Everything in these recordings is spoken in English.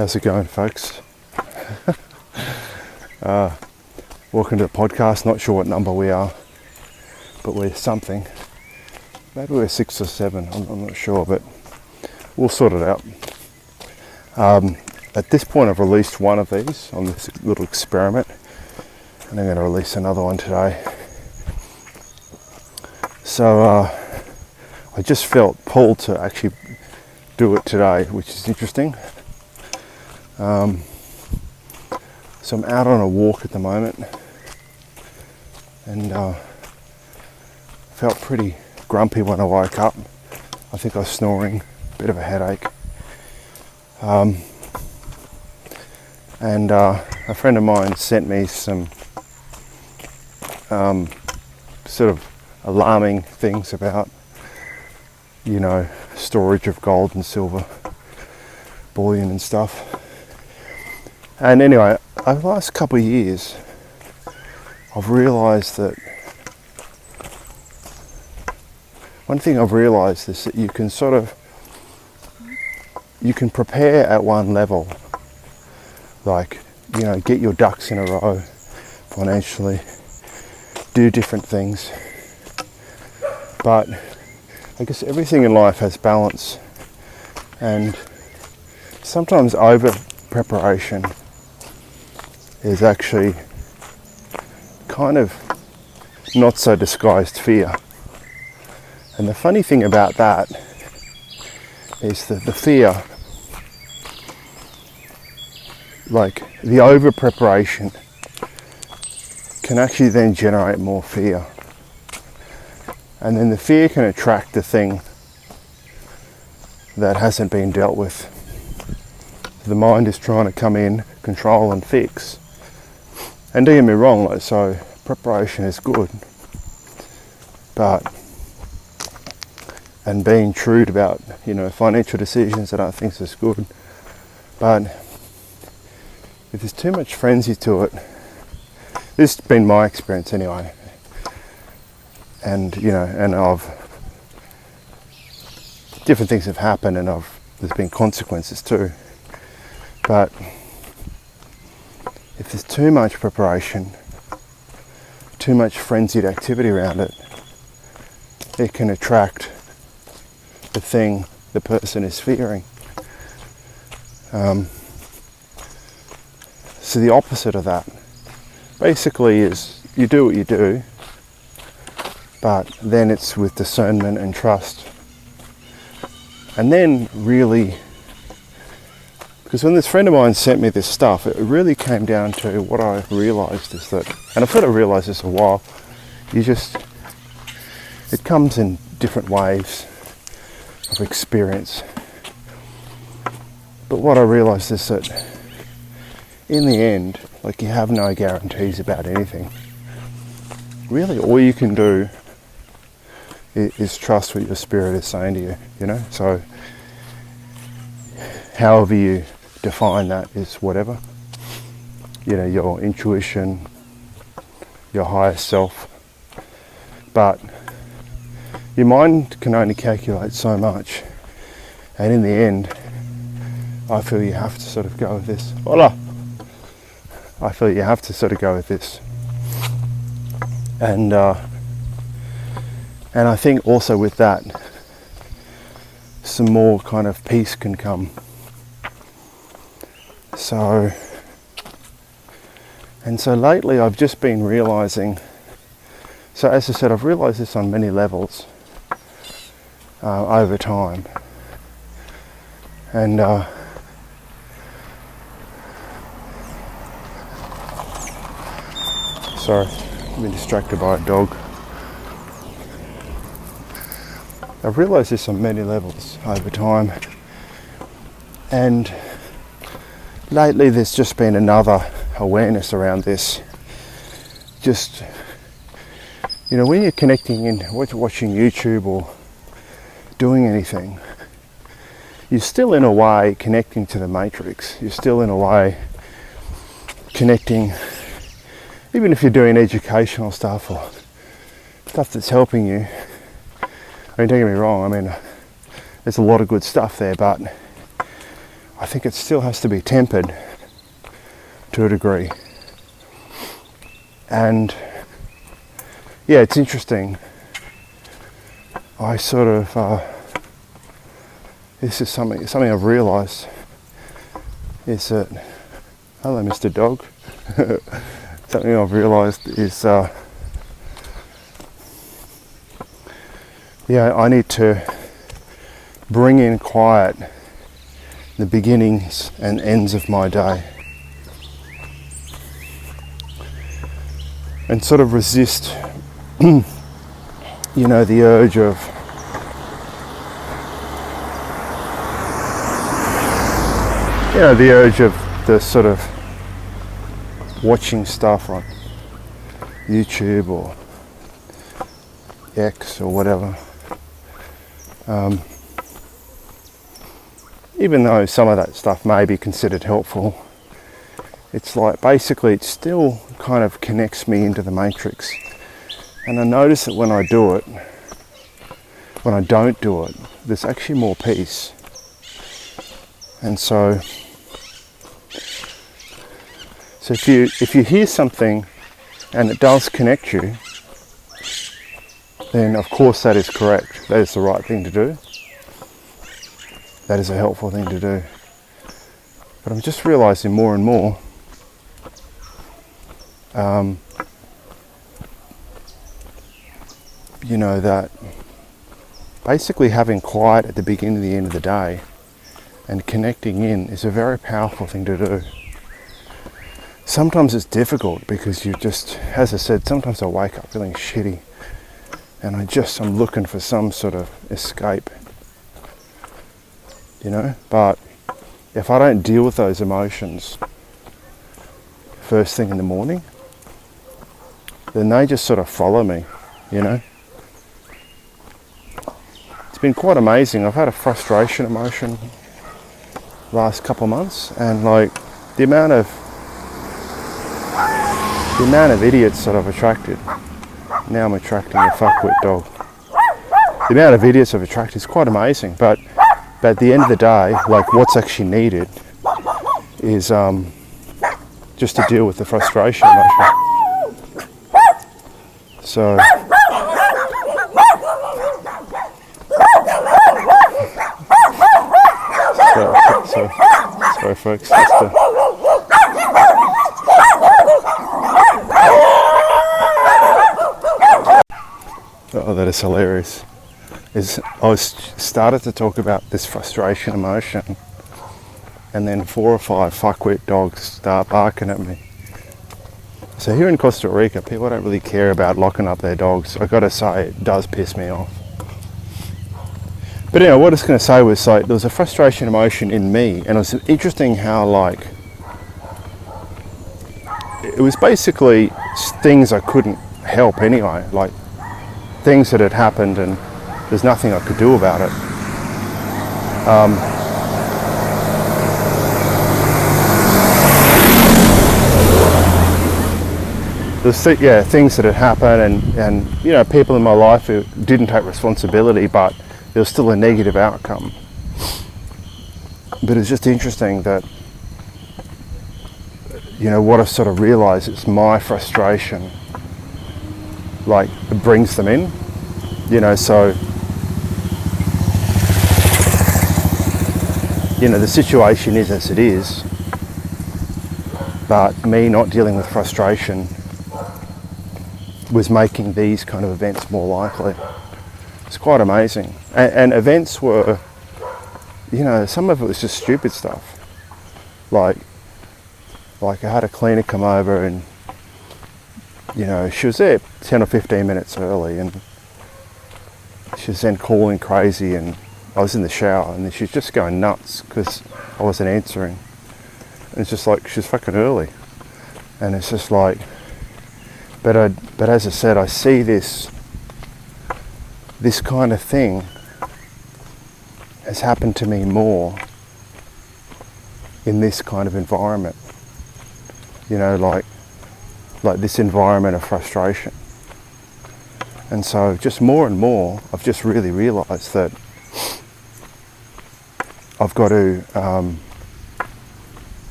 How's it going, folks? Welcome to the podcast. Not sure what number we are, but we're something. Maybe we're 6 or 7, I'm not sure, but we'll sort it out. At this point I've released one of these on this little experiment, and I'm going to release another one today. So I just felt pulled to actually do it today, which is interesting. So I'm out on a walk at the moment, and felt pretty grumpy when I woke up. I think I was snoring, a bit of a headache. And a friend of mine sent me some sort of alarming things about, storage of gold and silver, bullion and stuff. And anyway, over the last couple of years, I've realised that one thing I've realised is that you can prepare at one level, like, get your ducks in a row financially, do different things. But I guess everything in life has balance, and sometimes over preparation is actually kind of not so disguised fear. And the funny thing about that is that the fear, like the over preparation, can actually then generate more fear. And then the fear can attract the thing that hasn't been dealt with. The mind is trying to come in, control and fix. And don't get me wrong, so preparation is good. And being shrewd about, financial decisions, I don't think is good. But if there's too much frenzy to it, this has been my experience anyway. And different things have happened, and there's been consequences too. But if there's too much preparation, too much frenzied activity around it, it can attract the thing the person is fearing. So the opposite of that basically is you do what you do, but then it's with discernment and trust. And then really, because when this friend of mine sent me this stuff, it really came down to what I realised is that, and I've sort of realised this a while, it comes in different waves of experience. But what I realised is that in the end, you have no guarantees about anything. Really, all you can do is trust what your spirit is saying to you, So however you define that is whatever. Your intuition, your higher self. But your mind can only calculate so much. And in the end, I feel you have to sort of go with this. Hola! I feel you have to sort of go with this. And I think also with that, some more kind of peace can come. So lately I've just been realising, so as I said, I've realised this on many levels over time. And sorry, I've been distracted by a dog. I've realised this on many levels over time, and lately there's just been another awareness around this. Just, when you're connecting in, watching YouTube or doing anything, you're still in a way connecting to the matrix. You're still in a way connecting, even if you're doing educational stuff or stuff that's helping you. Don't get me wrong, there's a lot of good stuff there, but I think it still has to be tempered to a degree. And yeah, it's interesting. I sort of, this is something I've realised, is that, hello Mr. Dog, something I've realised is, I need to bring in quiet the beginnings and ends of my day, and sort of resist, the urge of the sort of watching stuff on YouTube or X or whatever. Even though some of that stuff may be considered helpful, it's like basically it still kind of connects me into the matrix. And I notice that when I don't do it, there's actually more peace. And so if you hear something and it does connect you, then of course that is correct. That is the right thing to do. That is a helpful thing to do. But I'm just realizing more and more that basically having quiet at the beginning and the end of the day and connecting in is a very powerful thing to do. Sometimes it's difficult because you just, as I said, sometimes I wake up feeling shitty and I'm looking for some sort of escape, but if I don't deal with those emotions first thing in the morning, then they just sort of follow me, It's been quite amazing. I've had a frustration emotion last couple of months, and like the amount of idiots that I've attracted. Now I'm attracting a fuckwit dog. The amount of idiots I've attracted is quite amazing, but at the end of the day, like what's actually needed is just to deal with the frustration emotion. So sorry folks, oh, that is hilarious. I started to talk about this frustration emotion, and then 4 or 5 fuckwit dogs start barking at me. So here in Costa Rica, people don't really care about locking up their dogs. I gotta say, it does piss me off. But anyway, what I was going to say was like there was a frustration emotion in me, and it was interesting how like it was basically things I couldn't help anyway, like things that had happened and there's nothing I could do about it. There's things that had happened and people in my life who didn't take responsibility, but there was still a negative outcome. But it's just interesting that what I've sort of realised is my frustration, like it brings them in, so the situation is as it is, but me not dealing with frustration was making these kind of events more likely. It's quite amazing. And events were, some of it was just stupid stuff. Like I had a cleaner come over and, she was there 10 or 15 minutes early, and she was then calling crazy, and I was in the shower and she was just going nuts because I wasn't answering. And it's just like, she's fucking early. And it's just like, but as I said, I see this kind of thing has happened to me more in this kind of environment, like this environment of frustration. And so just more and more, I've just really realised that I've got to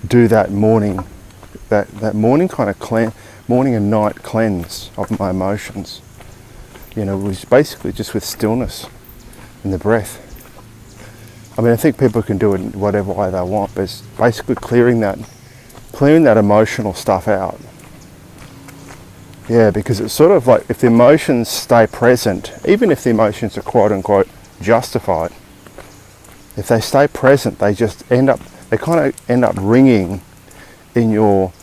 do that morning kind of morning and night cleanse of my emotions. You know, it was basically just with stillness and the breath. I mean, I think people can do it in whatever way they want, but it's basically clearing that emotional stuff out. Yeah, because it's sort of like if the emotions stay present, even if the emotions are quote unquote justified, if they stay present, they kind of end up ringing in your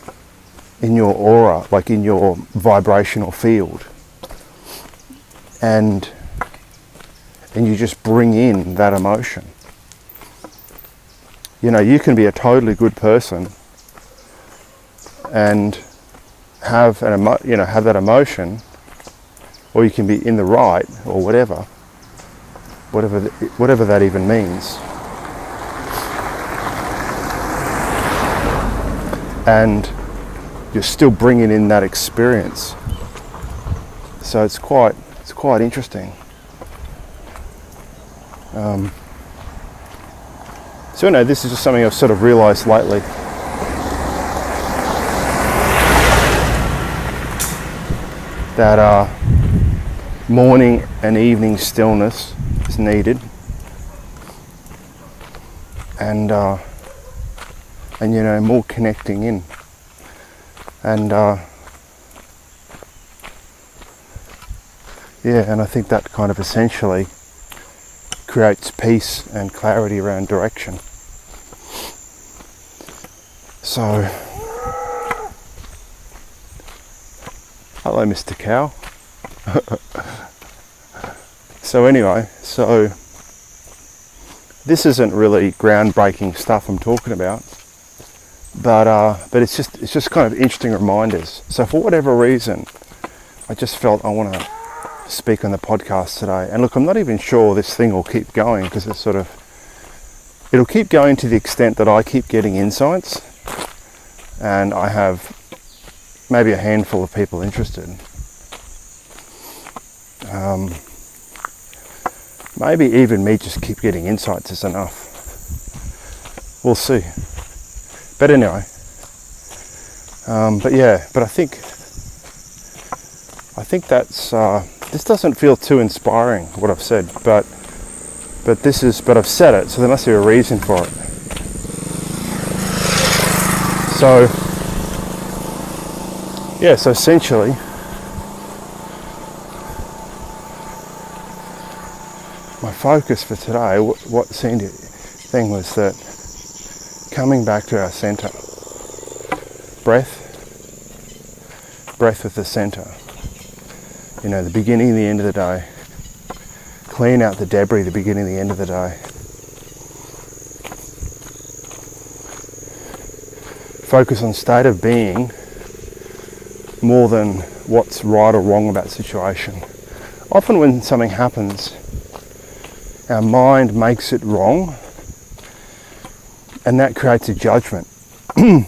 aura, like in your vibrational field. And you just bring in that emotion. You know, you can be a totally good person and have that emotion, or you can be in the right, or whatever that even means. And you're still bringing in that experience. So it's quite interesting. So no, this is just something I've sort of realised lately. That morning and evening stillness is needed, and you know, more connecting in, and and I think that kind of essentially creates peace and clarity around direction. So, hello, Mr. Cow. So anyway, this isn't really groundbreaking stuff I'm talking about, but it's just kind of interesting reminders. So for whatever reason, I just felt I want to speak on the podcast today. And look, I'm not even sure this thing will keep going, because it'll keep going to the extent that I keep getting insights, and I have maybe a handful of people interested. Maybe even me just keep getting insights is enough. We'll see. But anyway, but I think that's this doesn't feel too inspiring, what I've said, but I've said it, so there must be a reason for it. So essentially, my focus for today, what seemed to thing was that coming back to our center, breath with the center, you know, the beginning and the end of the day, clean out the debris, the beginning and the end of the day, focus on state of being more than what's right or wrong about the situation. Often when something happens, our mind makes it wrong, and that creates a judgment. And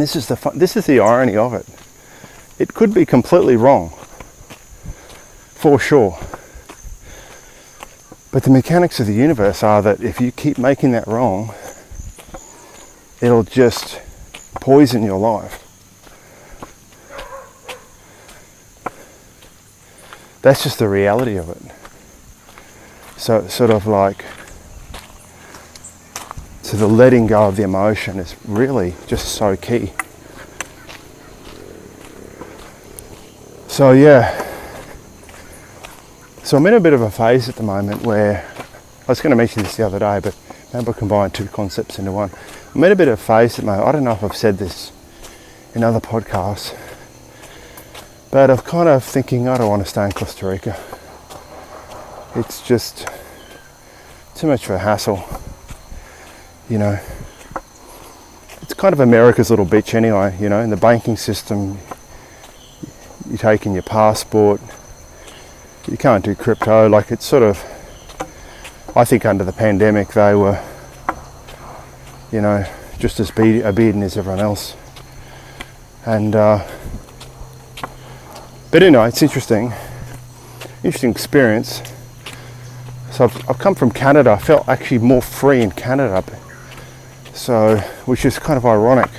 this is the irony of it. It could be completely wrong, for sure. But the mechanics of the universe are that if you keep making that wrong, it'll just poison your life. That's just the reality of it. So it's sort of like, so the letting go of the emotion is really just so key. So so I'm in a bit of a phase at the moment where, I was going to mention this the other day, but maybe I'll combine two concepts into one. I'm in a bit of a phase at the moment. I don't know if I've said this in other podcasts, but I'm kind of thinking I don't want to stay in Costa Rica. It's just too much of a hassle, you know. It's kind of America's little bitch anyway, you know. In the banking system, you take in your passport, you can't do crypto. Like, it's sort of, I think under the pandemic they were, you know, just as obedient as everyone else. And but anyway, it's interesting experience. So I've come from Canada. I felt actually more free in Canada So, which is kind of ironic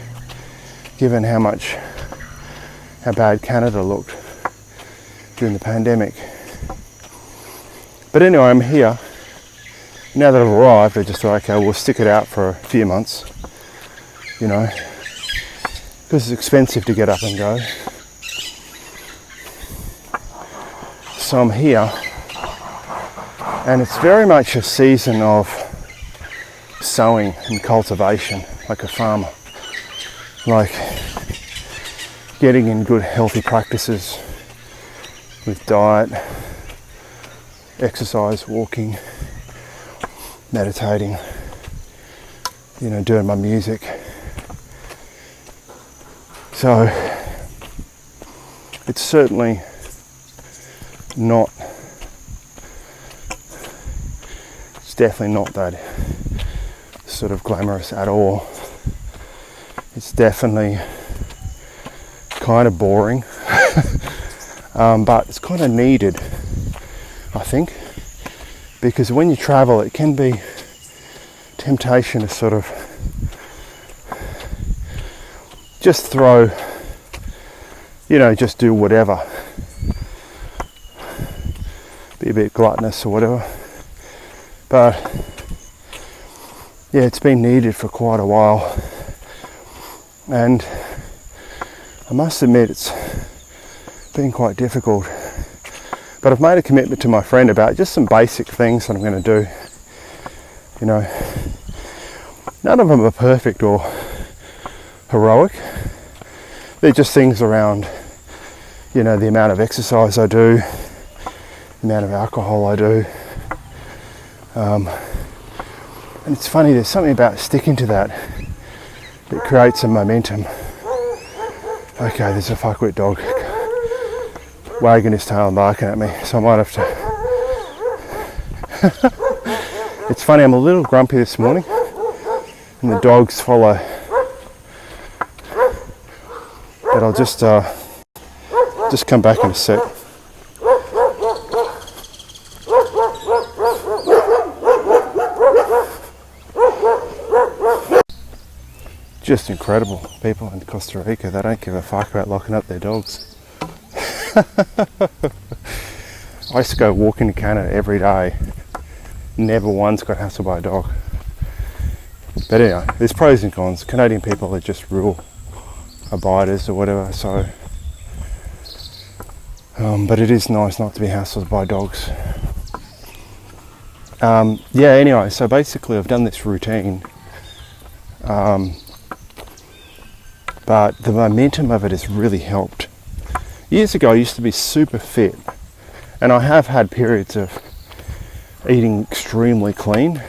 given how bad Canada looked during the pandemic. But anyway, I'm here. Now that I've arrived, I just thought, okay, we'll stick it out for a few months, you know, because it's expensive to get up and go. So I'm here, and it's very much a season of sowing and cultivation, like a farmer, like getting in good healthy practices with diet, exercise, walking, meditating, you know, doing my music. So it's certainly not, it's definitely not that sort of glamorous at all. It's definitely kind of boring, but it's kind of needed, I think, because when you travel it can be temptation to sort of just throw, you know, just do whatever, be a bit gluttonous or whatever. But yeah, it's been needed for quite a while, and I must admit it's been quite difficult. But I've made a commitment to my friend about just some basic things that I'm going to do. You know, none of them are perfect or heroic. They're just things around, you know, the amount of exercise I do, the amount of alcohol I do. And it's funny, there's something about sticking to that creates a momentum. Okay, there's a fuckwit dog wagging his tail and barking at me, so I might have to. It's funny, I'm a little grumpy this morning, and the dogs follow. But I'll just come back in a sec. Just incredible, people in Costa Rica, they don't give a fuck about locking up their dogs. I used to go walking to Canada every day, never once got hassled by a dog. But anyway, there's pros and cons. Canadian people are just rule abiders or whatever, so but it is nice not to be hassled by dogs. Yeah, anyway, so basically I've done this routine, but the momentum of it has really helped. Years ago I used to be super fit, and I have had periods of eating extremely clean.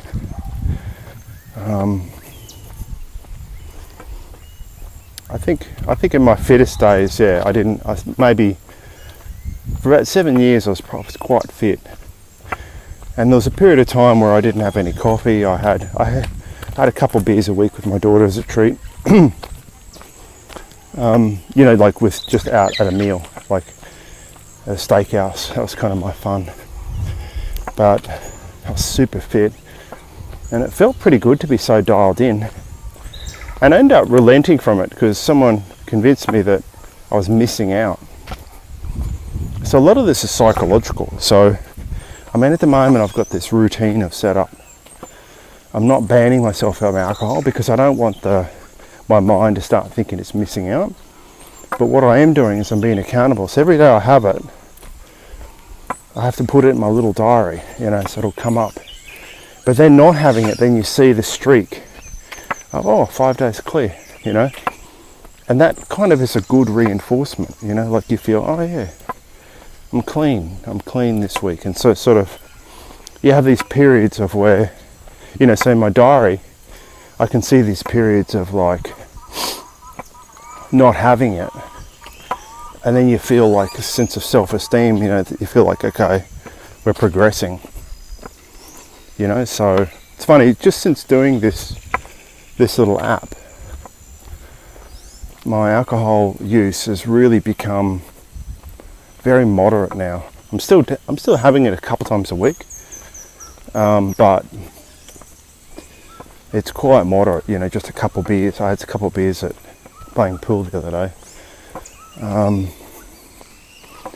I think in my fittest days, yeah, maybe for about 7 years I was quite fit, and there was a period of time where I didn't have any coffee. I had a couple of beers a week with my daughter as a treat. You know, like with just out at a meal, like at a steakhouse. That was kind of my fun. But I was super fit, and it felt pretty good to be so dialed in. And I ended up relenting from it because someone convinced me that I was missing out. So a lot of this is psychological. So, I mean, at the moment I've got this routine I've set up. I'm not banning myself from alcohol because I don't want my mind to start thinking it's missing out. But what I am doing is I'm being accountable. So every day I have it, I have to put it in my little diary, you know, so it'll come up. But then not having it, then you see the streak of, 5 days clear, you know. And that kind of is a good reinforcement, you know, like you feel, oh yeah, I'm clean this week. And so sort of, you have these periods of where, you know, so in my diary, I can see these periods of like not having it, and then you feel like a sense of self-esteem, you know, you feel like, okay, we're progressing, you know. So it's funny, just since doing this little app, my alcohol use has really become very moderate now. I'm still having it a couple times a week, but it's quite moderate, you know, just a couple beers. I had a couple of beers at playing pool the other day.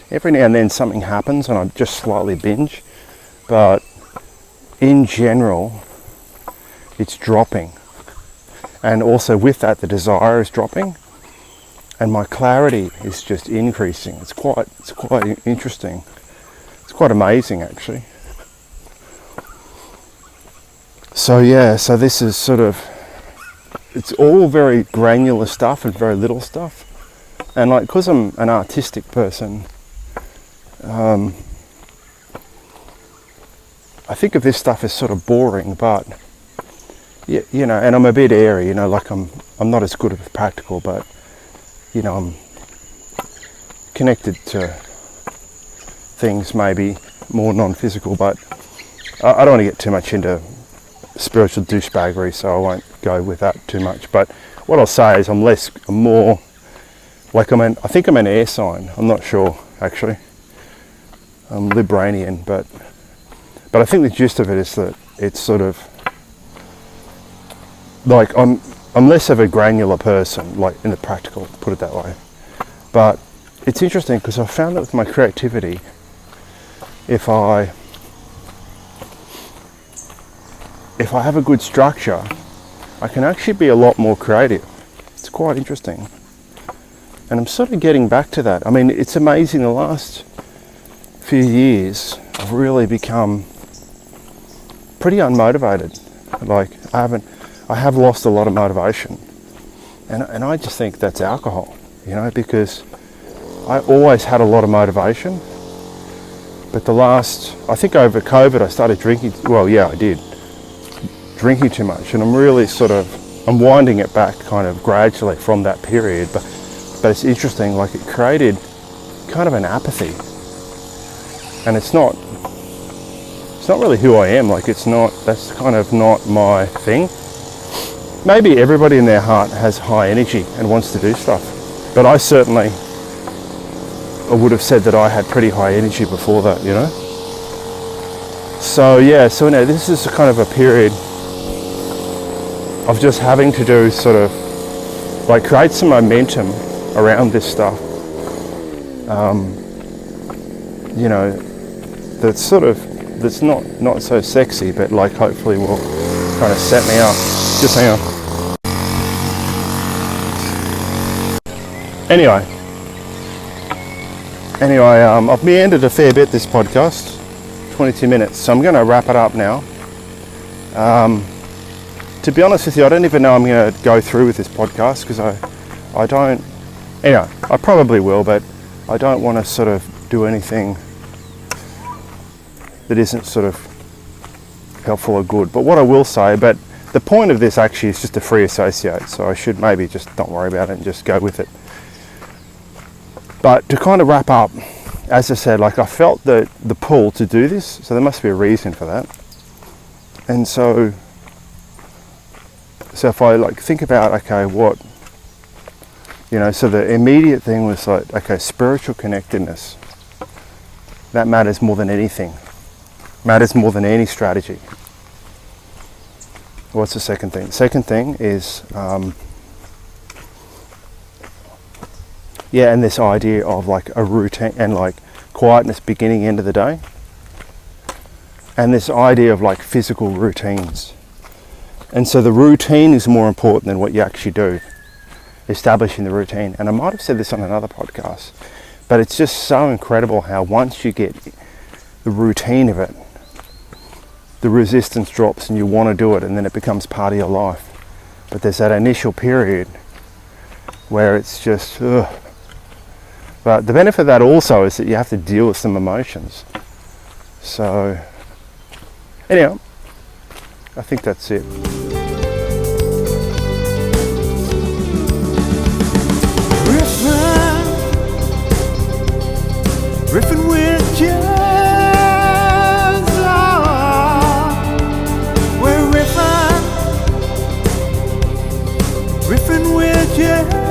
Every now and then something happens and I just slightly binge, but in general it's dropping, and also with that the desire is dropping and my clarity is just increasing. It's quite interesting. It's quite amazing actually. So yeah, so this is sort of, it's all very granular stuff and very little stuff. And like, because I'm an artistic person, I think of this stuff as sort of boring, but yeah, you know, and I'm a bit airy, you know, like I'm not as good at practical, but you know, I'm connected to things maybe more non-physical, but I don't want to get too much into spiritual douchebaggery, so I won't go with that too much. But what I'll say is I'm more like I think I'm an air sign. I'm not sure actually. I'm Libranian, but I think the gist of it is that it's sort of like I'm less of a granular person, like in the practical, put it that way. But it's interesting because I found that with my creativity, if I have a good structure, I can actually be a lot more creative. It's quite interesting. And I'm sort of getting back to that. I mean, it's amazing, the last few years I've really become pretty unmotivated. Like I have lost a lot of motivation. And I just think that's alcohol, you know, because I always had a lot of motivation. But I think over COVID I started drinking, well yeah I did. Drinking too much, and I'm really I'm winding it back kind of gradually from that period, but it's interesting, like it created kind of an apathy, and it's not really who I am, like that's kind of not my thing. Maybe everybody in their heart has high energy and wants to do stuff, but I would have said that I had pretty high energy before that, you know. So yeah, so now this is kind of a period of just having to do like create some momentum around this stuff, you know, that's not so sexy, but like hopefully will kind of set me up. Just hang on. Anyway, I've meandered a fair bit this podcast, 22 minutes, so I'm going to wrap it up now. To be honest with you, I don't even know I'm going to go through with this podcast because I don't, anyway, I probably will, but I don't want to do anything that isn't helpful or good. But what I will say, but the point of this actually is just to free associate, so I should maybe just not worry about it and just go with it. But to kind of wrap up, as I said, like I felt the pull to do this, so there must be a reason for that. And so if I like think about, okay, what, you know, so the immediate thing was like, okay, spiritual connectedness, that matters more than anything, matters more than any strategy. What's the second thing? Second thing is, and this idea of like a routine and like quietness beginning, end of the day. And this idea of like physical routines. And so the routine is more important than what you actually do, establishing the routine. And I might have said this on another podcast, but it's just so incredible how once you get the routine of it, the resistance drops and you want to do it, and then it becomes part of your life. But there's that initial period where it's just, ugh. But the benefit of that also is that you have to deal with some emotions. So, anyhow, I think that's it. Riffin with Jeza. We're riffin with Jeza.